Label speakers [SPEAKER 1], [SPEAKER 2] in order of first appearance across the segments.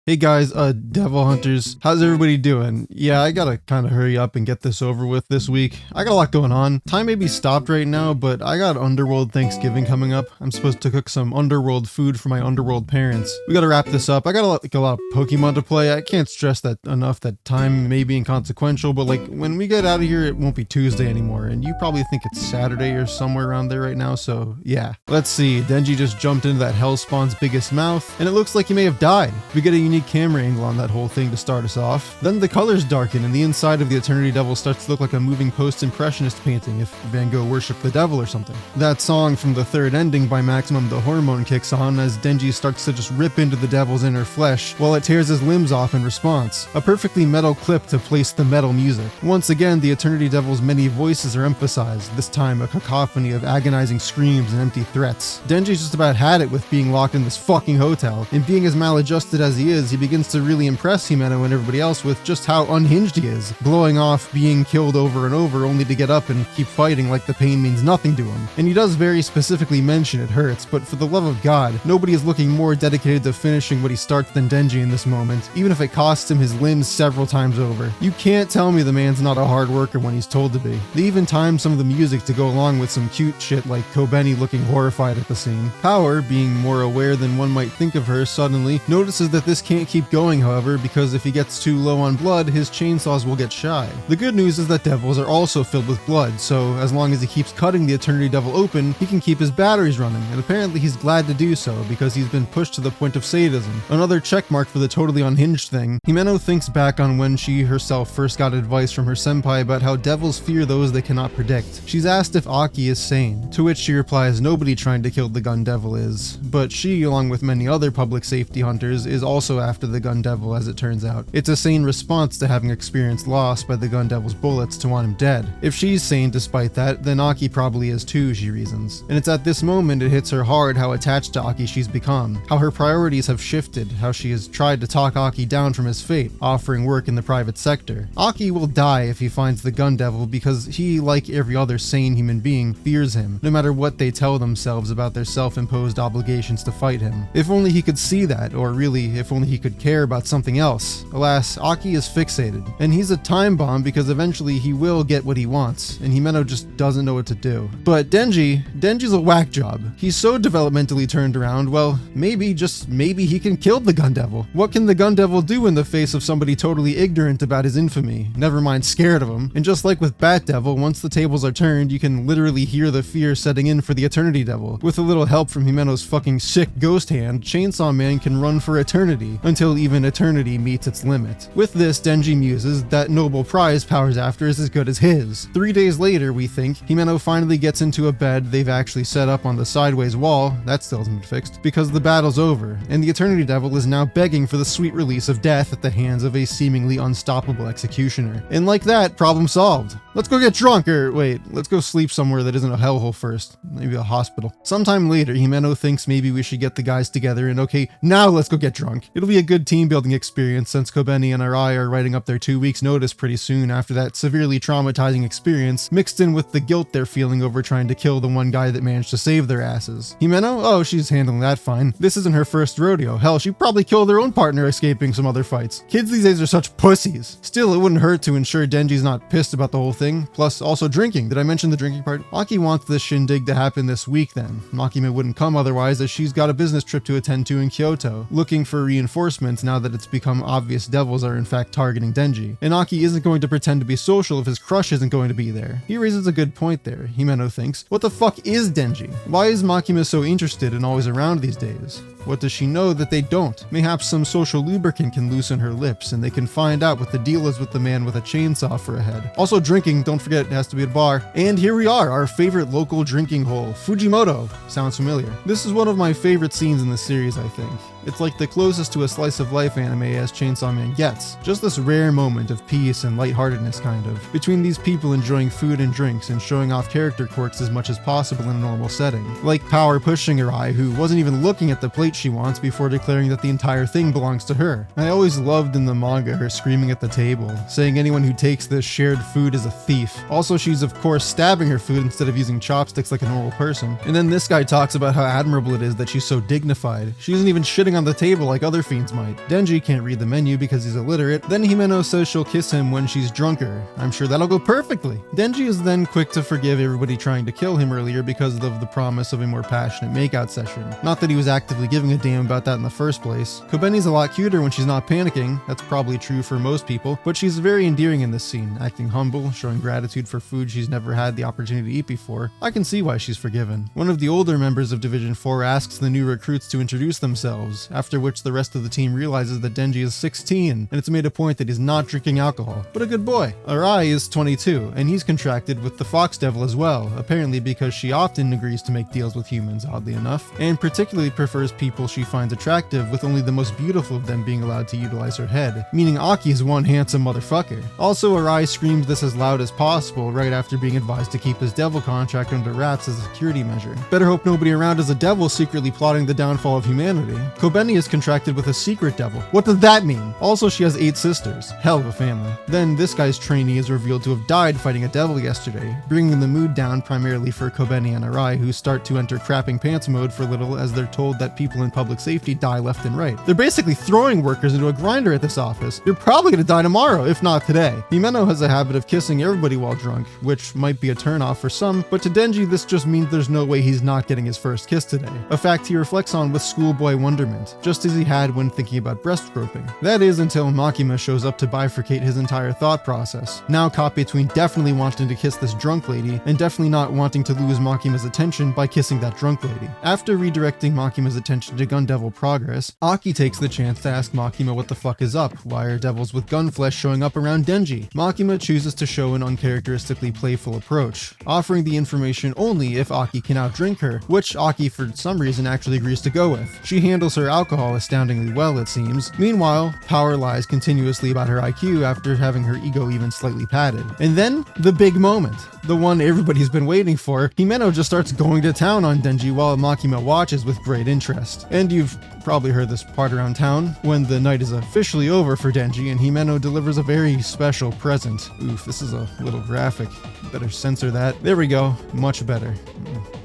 [SPEAKER 1] Hey guys, Devil Hunters, how's everybody doing? Yeah, I gotta kinda hurry up and get this over with this week. I got a lot going on. Time may be stopped right now, but I got Underworld Thanksgiving coming up. I'm supposed to cook some Underworld food for my Underworld parents. We gotta wrap this up. I got a lot of Pokemon to play. I can't stress that enough, that time may be inconsequential, but like, when we get out of here, it won't be Tuesday anymore, and you probably think it's Saturday or somewhere around there right now, so yeah. Let's see, Denji just jumped into that Hellspawn's biggest mouth, and it looks like he may have died. We get a unique camera angle on that whole thing to start us off. Then the colors darken and the inside of the Eternity Devil starts to look like a moving post-impressionist painting if Van Gogh worshipped the devil or something. That song from the third ending by Maximum the Hormone kicks on as Denji starts to just rip into the devil's inner flesh while it tears his limbs off in response. A perfectly metal clip to place the metal music. Once again, the Eternity Devil's many voices are emphasized, this time a cacophony of agonizing screams and empty threats. Denji's just about had it with being locked in this fucking hotel, and being as maladjusted as he is, he begins to really impress Himeno and everybody else with just how unhinged he is, blowing off being killed over and over only to get up and keep fighting like the pain means nothing to him. And he does very specifically mention it hurts, but for the love of God, nobody is looking more dedicated to finishing what he starts than Denji in this moment, even if it costs him his limbs several times over. You can't tell me the man's not a hard worker when he's told to be. They even timed some of the music to go along with some cute shit like Kobeni looking horrified at the scene. Power, being more aware than one might think of her, suddenly notices that this can't keep going, however, because if he gets too low on blood, his chainsaws will get shy. The good news is that devils are also filled with blood, so as long as he keeps cutting the Eternity Devil open, he can keep his batteries running, and apparently he's glad to do so because he's been pushed to the point of sadism. Another checkmark for the totally unhinged thing. Himeno thinks back on when she herself first got advice from her senpai about how devils fear those they cannot predict. She's asked if Aki is sane, to which she replies nobody trying to kill the gun devil is, but she, along with many other public safety hunters, is also after the gun devil, as it turns out. It's a sane response to having experienced loss by the gun devil's bullets to want him dead. If she's sane despite that, then Aki probably is too, she reasons. And it's at this moment it hits her hard how attached to Aki she's become, how her priorities have shifted, how she has tried to talk Aki down from his fate, offering work in the private sector. Aki will die if he finds the gun devil because he, like every other sane human being, fears him, no matter what they tell themselves about their self-imposed obligations to fight him. If only he could see that, or really, if only he could care about something else. Alas, Aki is fixated, and he's a time bomb because eventually he will get what he wants, and Himeno just doesn't know what to do. But Denji's a whack job. He's so developmentally turned around, well, maybe, just maybe he can kill the gun devil. What can the gun devil do in the face of somebody totally ignorant about his infamy, never mind scared of him? And just like with Bat Devil, once the tables are turned, you can literally hear the fear setting in for the Eternity Devil. With a little help from Himeno's fucking sick ghost hand, Chainsaw Man can run for eternity, until even eternity meets its limit. With this, Denji muses that noble prize Power's after is as good as his. 3 days later, we think, Himeno finally gets into a bed they've actually set up on the sideways wall, that still hasn't been fixed, because the battle's over, and the Eternity Devil is now begging for the sweet release of death at the hands of a seemingly unstoppable executioner. And like that, problem solved. Let's go get drunk, or wait, let's go sleep somewhere that isn't a hellhole first. Maybe a hospital. Sometime later, Himeno thinks maybe we should get the guys together and okay, now let's go get drunk. It'll be a good team building experience since Kobeni and Arai are writing up their 2 weeks notice pretty soon after that severely traumatizing experience, mixed in with the guilt they're feeling over trying to kill the one guy that managed to save their asses. Himeno? Oh, she's handling that fine. This isn't her first rodeo. Hell, she probably killed her own partner escaping some other fights. Kids these days are such pussies. Still, it wouldn't hurt to ensure Denji's not pissed about the whole thing. Plus, also drinking. Did I mention the drinking part? Aki wants this shindig to happen this week then. Makima wouldn't come otherwise as she's got a business trip to attend to in Kyoto, looking for reinforcements now that it's become obvious devils are in fact targeting Denji. And Aki isn't going to pretend to be social if his crush isn't going to be there. He raises a good point there, Himeno thinks. What the fuck is Denji? Why is Makima so interested and always around these days? What does she know that they don't? Mayhaps some social lubricant can loosen her lips and they can find out what the deal is with the man with a chainsaw for a head. Also drinking, don't forget it has to be at a bar. And here we are, our favorite local drinking hole, Fujimoto. Sounds familiar. This is one of my favorite scenes in the series, I think. It's like the closest to a slice of life anime as Chainsaw Man gets. Just this rare moment of peace and lightheartedness kind of, between these people enjoying food and drinks and showing off character quirks as much as possible in a normal setting. Like Power pushing Arai, who wasn't even looking at the plate she wants before declaring that the entire thing belongs to her. I always loved in the manga her screaming at the table, saying anyone who takes this shared food is a thief. Also, she's of course stabbing her food instead of using chopsticks like a normal person. And then this guy talks about how admirable it is that she's so dignified. She isn't even shitting on the table like other fiends might. Denji can't read the menu because he's illiterate. Then Himeno says she'll kiss him when she's drunker. I'm sure that'll go perfectly. Denji is then quick to forgive everybody trying to kill him earlier because of the promise of a more passionate makeout session. Not that he was actively giving a damn about that in the first place. Kobeni's a lot cuter when she's not panicking. That's probably true for most people, but she's very endearing in this scene, acting humble, showing gratitude for food she's never had the opportunity to eat before. I can see why she's forgiven. One of the older members of Division 4 asks the new recruits to introduce themselves, after which the rest of the team realizes that Denji is 16, and it's made a point that he's not drinking alcohol, but a good boy. Arai is 22, and he's contracted with the Fox Devil as well, apparently because she often agrees to make deals with humans, oddly enough, and particularly prefers people she finds attractive, with only the most beautiful of them being allowed to utilize her head, meaning Aki is one handsome motherfucker. Also, Arai screams this as loud as possible right after being advised to keep his devil contract under wraps as a security measure. Better hope nobody around is a devil secretly plotting the downfall of humanity. Kobeni is contracted with a secret devil. What does that mean? Also, she has 8 sisters. Hell of a family. Then this guy's trainee is revealed to have died fighting a devil yesterday, bringing the mood down primarily for Kobeni and Arai, who start to enter crapping pants mode for a little as they're told that people in public safety die left and right. They're basically throwing workers into a grinder at this office. You're probably gonna die tomorrow, if not today. Himeno has a habit of kissing everybody while drunk, which might be a turnoff for some, but to Denji this just means there's no way he's not getting his first kiss today. A fact he reflects on with schoolboy wonderment, just as he had when thinking about breast groping. That is until Makima shows up to bifurcate his entire thought process, now caught between definitely wanting to kiss this drunk lady and definitely not wanting to lose Makima's attention by kissing that drunk lady. After redirecting Makima's attention to Gun Devil progress, Aki takes the chance to ask Makima what the fuck is up, why are devils with gun flesh showing up around Denji? Makima chooses to show an uncharacteristically playful approach, offering the information only if Aki can outdrink her, which Aki for some reason actually agrees to go with. She handles her alcohol astoundingly well, it seems. Meanwhile, Power lies continuously about her IQ after having her ego even slightly padded. And then, the big moment. The one everybody's been waiting for. Himeno just starts going to town on Denji while Makima watches with great interest. And you've probably heard this part around town, when the night is officially over for Denji and Himeno delivers a very special present. Oof, this is a little graphic. Better censor that. There we go. Much better.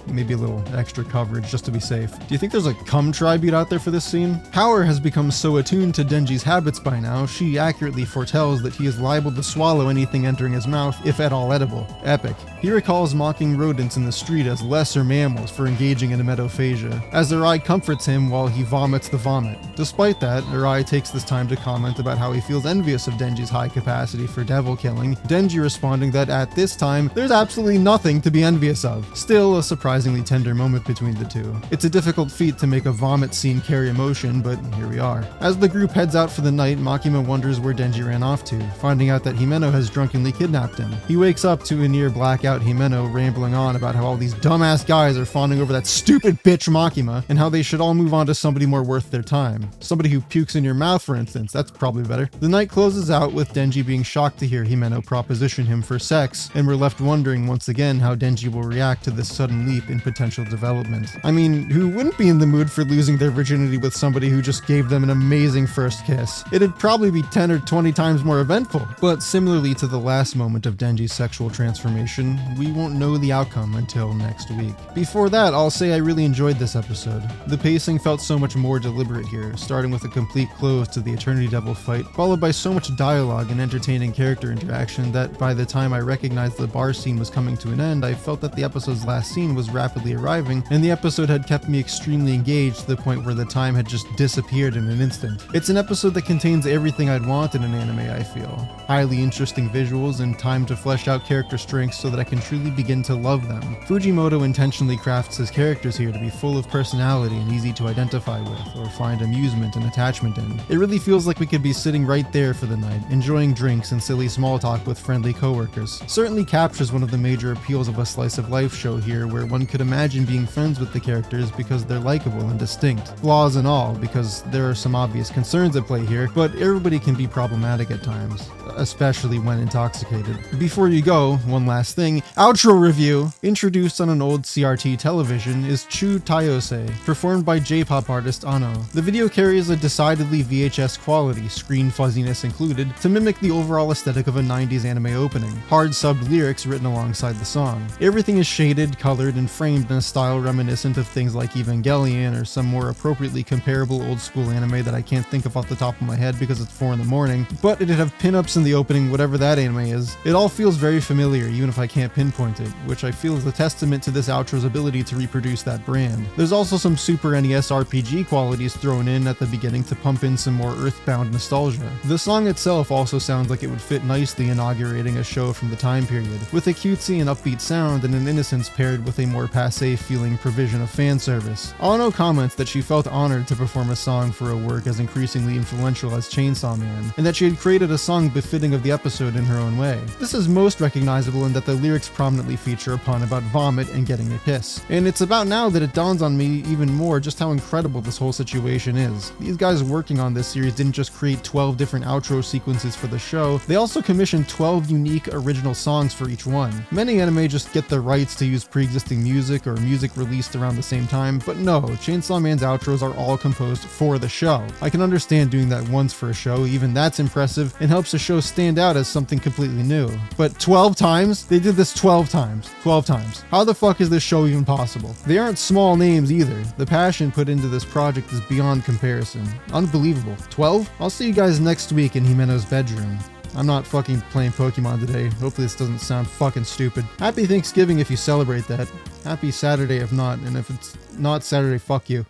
[SPEAKER 1] Maybe a little extra coverage just to be safe. Do you think there's a cum tribute out there for this scene? Power has become so attuned to Denji's habits by now, she accurately foretells that he is liable to swallow anything entering his mouth, if at all edible. Epic. He recalls mocking rodents in the street as lesser mammals for engaging in emetophagia, as Arai comforts him while he vomits the vomit. Despite that, Arai takes this time to comment about how he feels envious of Denji's high capacity for devil killing, Denji responding that at this time, there's absolutely nothing to be envious of. Still a surprisingly tender moment between the two. It's a difficult feat to make a vomit scene carry emotion, but here we are. As the group heads out for the night, Makima wonders where Denji ran off to, finding out that Himeno has drunkenly kidnapped him. He wakes up to a near blackout Himeno rambling on about how all these dumbass guys are fawning over that stupid bitch Makima, and how they should all move on to somebody more worth their time. Somebody who pukes in your mouth, for instance. That's probably better. The night closes out with Denji being shocked to hear Himeno proposition him for sex, and we're left wondering once again how Denji will react to this sudden leap in potential development. I mean, who wouldn't be in the mood for losing their virginity with somebody who just gave them an amazing first kiss? It'd probably be 10 or 20 times more eventful. But similarly to the last moment of Denji's sexual transformation, we won't know the outcome until next week. Before that, I'll say I really enjoyed this episode. The pacing felt so much more deliberate here, starting with a complete close to the Eternity Devil fight, followed by so much dialogue and entertaining character interaction that by the time I recognized the bar scene was coming to an end, I felt that the episode's last scene was rapidly arriving, and the episode had kept me extremely engaged to the point where the time had just disappeared in an instant. It's an episode that contains everything I'd want in an anime, I feel. Highly interesting visuals and time to flesh out character strengths so that I can truly begin to love them. Fujimoto intentionally crafts his characters here to be full of personality and easy to identify with, or find amusement and attachment in. It really feels like we could be sitting right there for the night, enjoying drinks and silly small talk with friendly coworkers. Certainly captures one of the major appeals of a slice of life show here, where one could imagine being friends with the characters because they're likable and distinct. Flaws and all, because there are some obvious concerns at play here, but everybody can be problematic at times, especially when intoxicated. Before you go, one last thing, outro review. Introduced on an old CRT television is Tayousei, performed by J-pop artist Ano. The video carries a decidedly VHS quality, screen fuzziness included, to mimic the overall aesthetic of a 90s anime opening. Hard subbed lyrics written alongside the song. Everything is shaded, colored, and framed in a style reminiscent of things like Evangelion or some more appropriately comparable old school anime that I can't think of off the top of my head because it's 4 in the morning, but it'd have pinups in the opening, whatever that anime is. It all feels very familiar, even if I can't pinpoint it, which I feel is a testament to this outro's ability to reproduce that brand. There's also some Super NES RPG qualities thrown in at the beginning to pump in some more earthbound nostalgia. The song itself also sounds like it would fit nicely inaugurating a show from the time period, with a cutesy and upbeat sound and an innocence paired with a more passé feeling provision of fan service. Ano comments that she felt honored to perform a song for a work as increasingly influential as Chainsaw Man, and that she had created a song befitting of the episode in her own way. This is most recognizable in that the lyrics prominently feature a pun about vomit and getting a piss. And it's about now that it dawns on me even more just how incredible this whole situation is. These guys working on this series didn't just create 12 different outro sequences for the show, they also commissioned 12 unique original songs for each one. Many anime just get the rights to use pre-existing music or music released around the same time, but no, Chainsaw Man's outros are all composed for the show. I can understand doing that once for a show, even that's impressive, and helps the show stand out as something completely new. But 12 times? They did this 12 times. 12 times. How the fuck is this show even possible? They aren't small names either. The passion put into this project is beyond comparison. Unbelievable. 12? I'll see you guys next week in Himeno's bedroom. I'm not fucking playing Pokemon today. Hopefully this doesn't sound fucking stupid. Happy Thanksgiving if you celebrate that. Happy Saturday if not, and if it's not Saturday, fuck you.